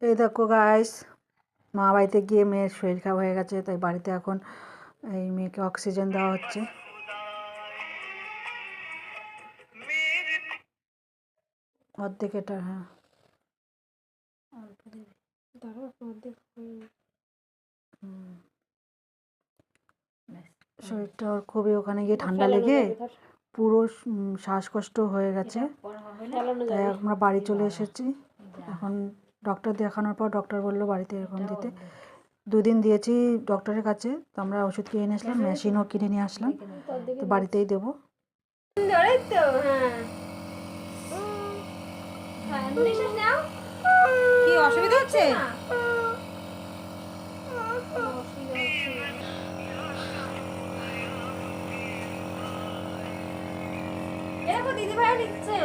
এই দেখো গাইস, মা বাড়িতে গিয়ে মেয়ের শরীর খারাপ হয়ে গেছে, তাই বাড়িতে এখন এই মেয়েকে অক্সিজেন দেওয়া হচ্ছে। অর্ধেক এটা, হ্যাঁ শরীরটা ওর খুবই, ওখানে গিয়ে ঠান্ডা লেগে পুরো শ্বাসকষ্ট হয়ে গেছে, তাই আমরা বাড়ি চলে এসেছি। এখন ডক্টর দেখানোর পর ডক্টর বললো বাড়িতে এরকম দিতে। 2 দিন দিয়েছি ডক্টরের কাছে, তো আমরা ওষুধ কিনে নিয়ে আসলাম, মেশিনও কিনে নিয়ে আসলাম, তো বাড়িতেই দেবো। কি অসুবিধা হচ্ছে? দেখো দিদি ভাই নিচ্ছে।